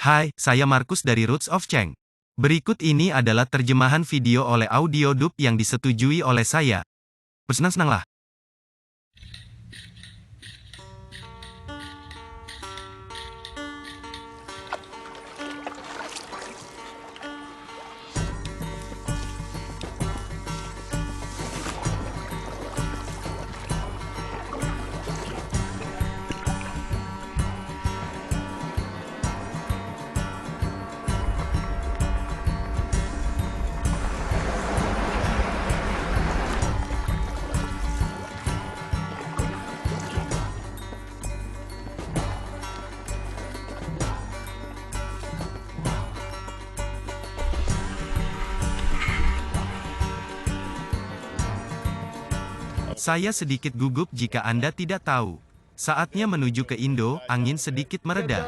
Hai, saya Markus dari Roots of Change. Berikut ini adalah terjemahan video oleh Audiodub yang disetujui oleh saya. Bersenang-senanglah. Saya sedikit gugup jika Anda tidak tahu. Saatnya menuju ke Indo, angin sedikit mereda.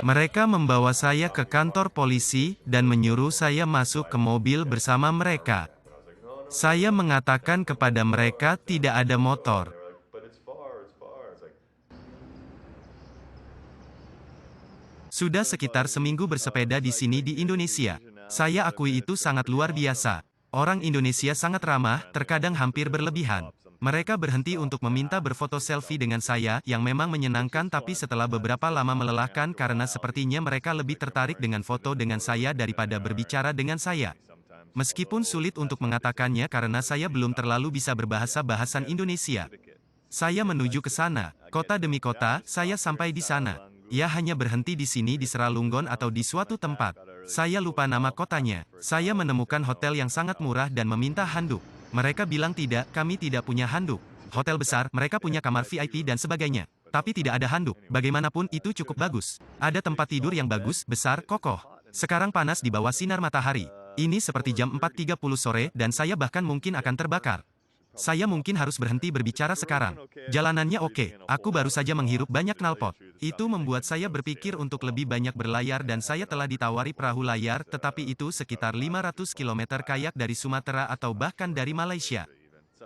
Mereka membawa saya ke kantor polisi, dan menyuruh saya masuk ke mobil bersama mereka. Saya mengatakan kepada mereka tidak ada motor. Sudah sekitar seminggu bersepeda di sini di Indonesia. Saya akui itu sangat luar biasa. Orang Indonesia sangat ramah, terkadang hampir berlebihan. Mereka berhenti untuk meminta berfoto selfie dengan saya, yang memang menyenangkan, tapi setelah beberapa lama melelahkan karena sepertinya mereka lebih tertarik dengan foto dengan saya daripada berbicara dengan saya. Meskipun sulit untuk mengatakannya karena saya belum terlalu bisa berbahasa bahasan Indonesia. Saya menuju ke sana, kota demi kota, saya sampai di sana. Ia hanya berhenti di sini di Seralunggon atau di suatu tempat. Saya lupa nama kotanya. Saya menemukan hotel yang sangat murah dan meminta handuk. Mereka bilang tidak, kami tidak punya handuk. Hotel besar, mereka punya kamar VIP dan sebagainya. Tapi tidak ada handuk. Bagaimanapun itu cukup bagus. Ada tempat tidur yang bagus, besar, kokoh. Sekarang panas di bawah sinar matahari. Ini seperti jam 4.30 sore dan saya bahkan mungkin akan terbakar. Saya mungkin harus berhenti berbicara sekarang. Jalanannya oke, aku baru saja menghirup banyak knalpot. Itu membuat saya berpikir untuk lebih banyak berlayar dan saya telah ditawari perahu layar, tetapi itu sekitar 500 km kayak dari Sumatera atau bahkan dari Malaysia.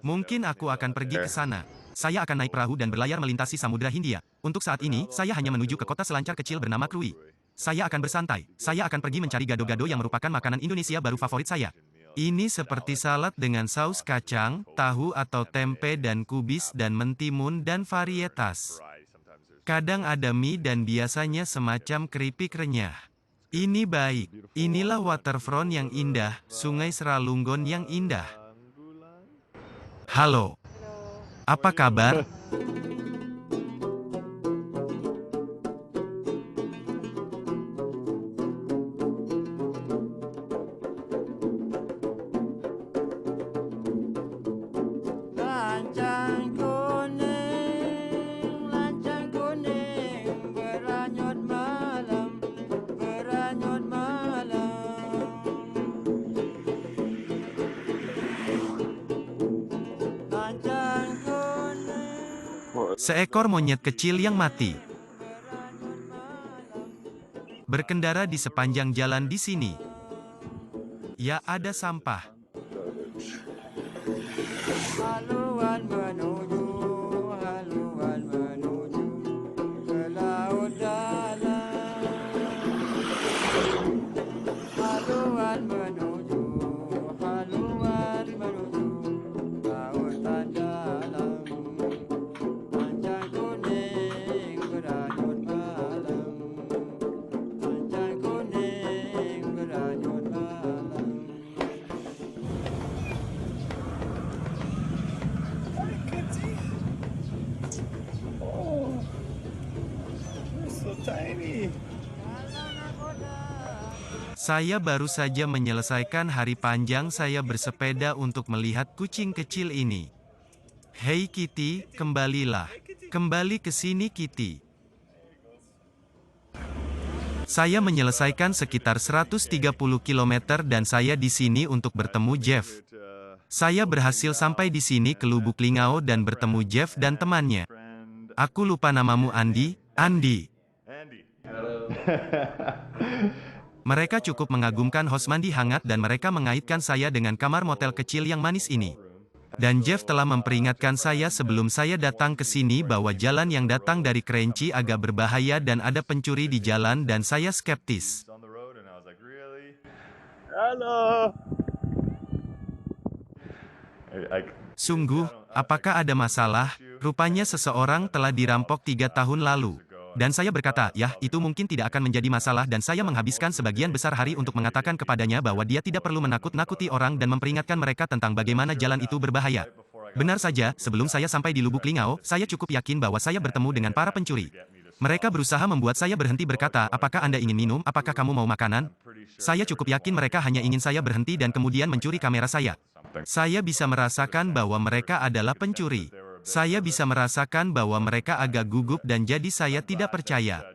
Mungkin aku akan pergi ke sana. Saya akan naik perahu dan berlayar melintasi Samudra Hindia. Untuk saat ini, saya hanya menuju ke kota selancar kecil bernama Krui. Saya akan bersantai. Saya akan pergi mencari gado-gado yang merupakan makanan Indonesia baru favorit saya. Ini seperti salad dengan saus kacang, tahu atau tempe dan kubis dan mentimun dan varietas. Kadang ada mie dan biasanya semacam keripik renyah. Ini baik. Inilah waterfront yang indah, Sungai Seralunggon yang indah. Halo. Apa kabar? Lancang kuning, beranyut malam, beranyut malam. Lancang kuning, Seekor monyet kecil yang mati. beranyut malam. Berkendara di sepanjang jalan di sini. Ya, ada sampah. Haluan menuju, haluan menuju ke laut dalam. Haluan menuju, haluan menuju lautan dalam. Lancang kuning beranyut malam, lancang kuning beranyut malam. So tiny. Saya baru saja menyelesaikan hari panjang saya bersepeda untuk melihat kucing kecil ini. Hei Kitty, kembalilah. Kembali ke sini Kitty. Saya menyelesaikan sekitar 130 km dan saya di sini untuk bertemu Jeff. Saya berhasil sampai di sini ke Lubuk Lingau dan bertemu Jeff dan temannya. Aku lupa namamu Andy. Andy. Mereka cukup mengagumkan hos mandi hangat dan mereka mengaitkan saya dengan kamar motel kecil yang manis ini. Dan Jeff telah memperingatkan saya sebelum saya datang ke sini bahwa jalan yang datang dari Kranji agak berbahaya dan ada pencuri di jalan dan saya skeptis. On the road, and I was like, really? Hello. Sungguh, apakah ada masalah? Rupanya seseorang telah dirampok 3 tahun lalu. Dan saya berkata, ya, itu mungkin tidak akan menjadi masalah dan saya menghabiskan sebagian besar hari untuk mengatakan kepadanya bahwa dia tidak perlu menakut-nakuti orang dan memperingatkan mereka tentang bagaimana jalan itu berbahaya. Benar saja, sebelum saya sampai di Lubuk Lingau, saya cukup yakin bahwa saya bertemu dengan para pencuri. Mereka berusaha membuat saya berhenti berkata, apakah Anda ingin minum, apakah kamu mau makanan? Saya cukup yakin mereka hanya ingin saya berhenti dan kemudian mencuri kamera saya. Saya bisa merasakan bahwa mereka adalah pencuri. Saya bisa merasakan bahwa mereka agak gugup dan jadi saya tidak percaya.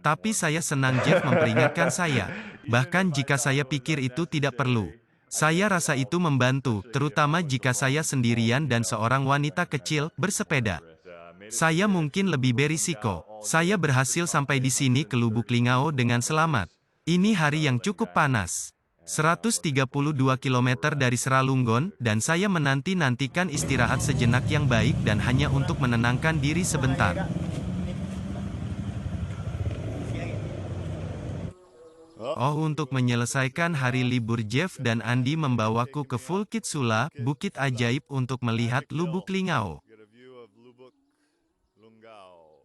Tapi saya senang Jeff memperingatkan saya. Bahkan jika saya pikir itu tidak perlu. Saya rasa itu membantu, terutama jika saya sendirian dan seorang wanita kecil bersepeda. Saya mungkin lebih berisiko. Saya berhasil sampai di sini ke Lubuk Lingau dengan selamat. Ini hari yang cukup panas. 132 km dari Seralunggon, dan saya menanti-nantikan istirahat sejenak yang baik dan hanya untuk menenangkan diri sebentar. Oh, untuk menyelesaikan hari libur Jeff dan Andy membawaku ke Fulkit Sula, bukit ajaib untuk melihat Lubuk Lingau. Get a view of Lubuk Lungau.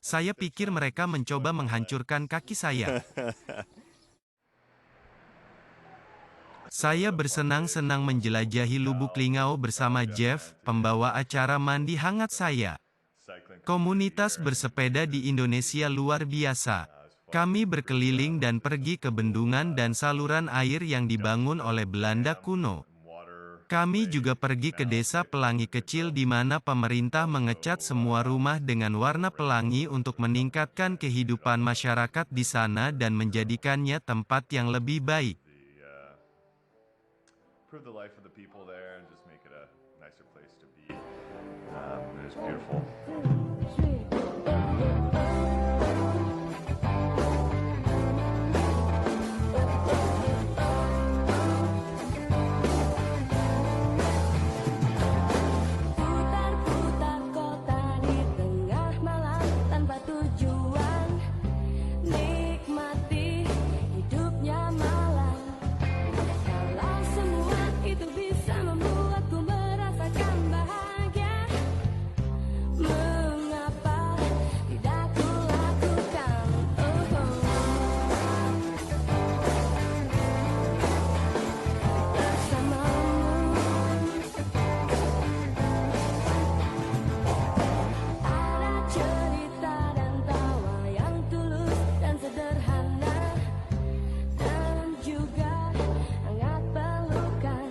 Saya pikir mereka mencoba menghancurkan kaki saya. Saya bersenang-senang menjelajahi Lubuk Lingau bersama Jeff, pembawa acara mandi hangat saya. Komunitas bersepeda di Indonesia luar biasa. Kami berkeliling dan pergi ke bendungan dan saluran air yang dibangun oleh Belanda kuno. Kami juga pergi ke desa pelangi kecil di mana pemerintah mengecat semua rumah dengan warna pelangi untuk meningkatkan kehidupan masyarakat di sana dan menjadikannya tempat yang lebih baik. Improve the life of the people there and just make it a nicer place to be. It is beautiful. Putar-putar kota di tengah malam tanpa tujuan, nikmati hidupnya malam. Kalau semua itu bisa membuatku merasakan bahagia, mengapa tidak ku lakukan? Bersamamu. Ada cerita dan tawa yang tulus dan sederhana, dan juga hangat pelukan.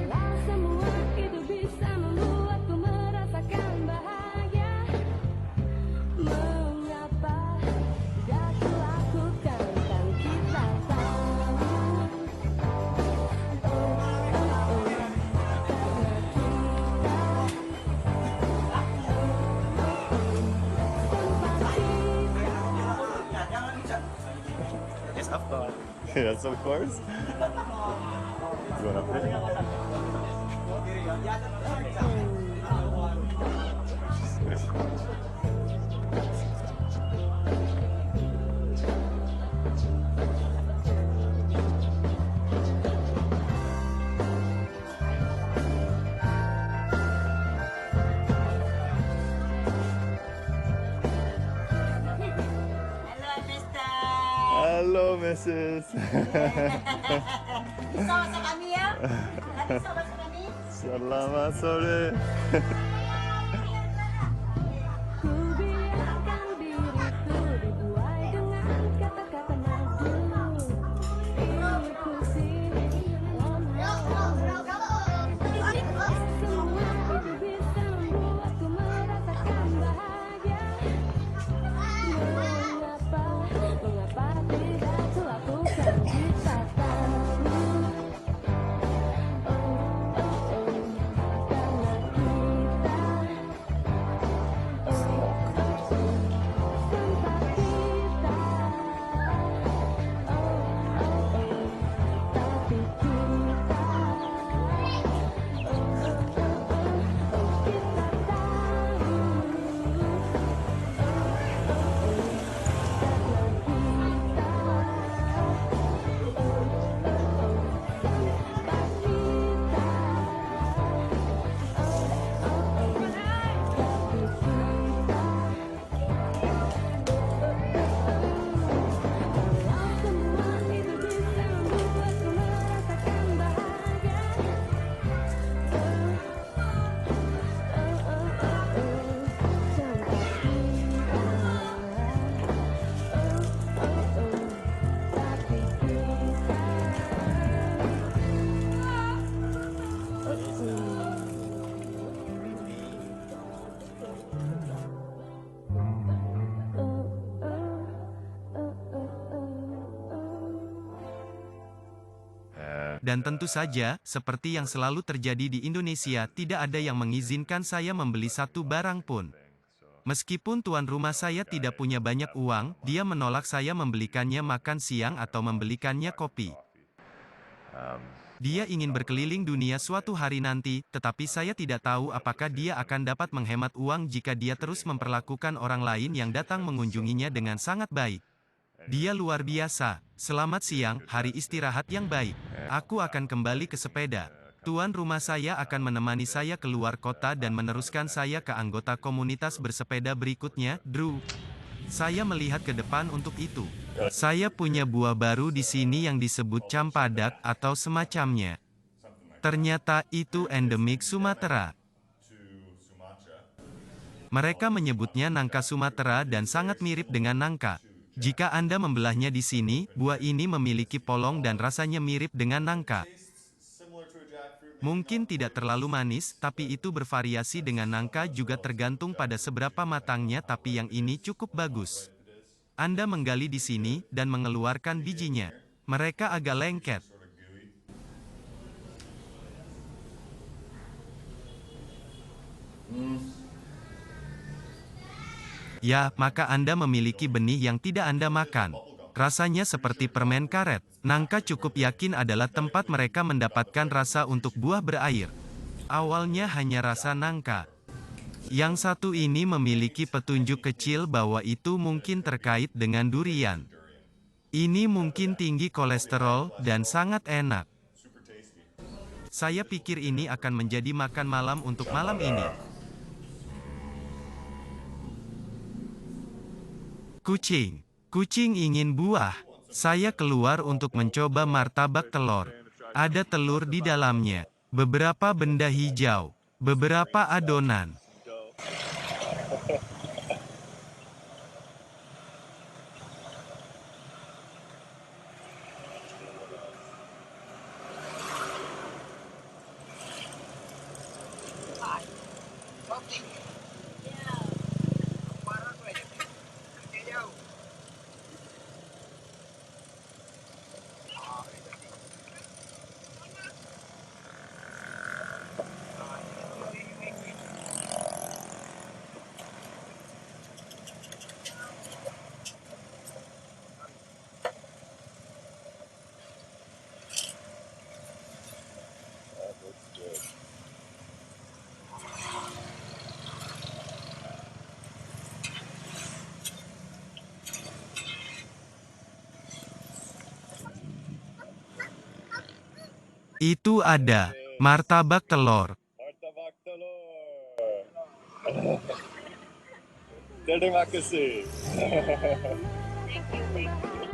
Kalau semua itu bisa membuatku merasakan bahagia, mengapa tidak ku lakukan? Kan kita tahu, Yes, of course. Yes, of course. You want up there? Hello, Mrs. Sama sa kami ya? Lagi sama sa kami? Selamat sore. ku biarkan diriku dibuai dengan kata-kata madu. Diriku sini semua itu bisa membuatku merasakan bahagia. Mengapa tidak ku lakukan? Kita tahu, karena kita Dan tentu saja, seperti yang selalu terjadi di Indonesia, tidak ada yang mengizinkan saya membeli satu barang pun. Meskipun tuan rumah saya tidak punya banyak uang, dia menolak saya membelikannya makan siang atau membelikannya kopi. Dia ingin berkeliling dunia suatu hari nanti, tetapi saya tidak tahu apakah dia akan dapat menghemat uang jika dia terus memperlakukan orang lain yang datang mengunjunginya dengan sangat baik. Dia luar biasa. Selamat siang, hari istirahat yang baik. Aku akan kembali ke sepeda. Tuan rumah saya akan menemani saya keluar kota dan meneruskan saya ke anggota komunitas bersepeda berikutnya, Drew. Saya melihat ke depan untuk itu. Saya punya buah baru di sini yang disebut campadak atau semacamnya. Ternyata itu endemik Sumatera. Mereka menyebutnya nangka Sumatera dan sangat mirip dengan nangka. Jika Anda membelahnya di sini, buah ini memiliki polong dan rasanya mirip dengan nangka. Mungkin tidak terlalu manis, tapi itu bervariasi dengan nangka juga tergantung pada seberapa matangnya, tapi yang ini cukup bagus. Anda menggali di sini, dan mengeluarkan bijinya. Mereka agak lengket. Ya, maka Anda memiliki benih yang tidak Anda makan. Rasanya seperti permen karet. Nangka cukup yakin adalah tempat mereka mendapatkan rasa untuk buah berair. Awalnya hanya rasa nangka. Yang satu ini memiliki petunjuk kecil bahwa itu mungkin terkait dengan durian. Ini mungkin tinggi kolesterol dan sangat enak. Saya pikir ini akan menjadi makan malam untuk malam ini. Kucing. Kucing ingin buah. Saya keluar untuk mencoba martabak telur. Ada telur di dalamnya. Beberapa benda hijau. Beberapa adonan. Itu ada martabak telur. Martabak telur. Terima kasih. Thank you.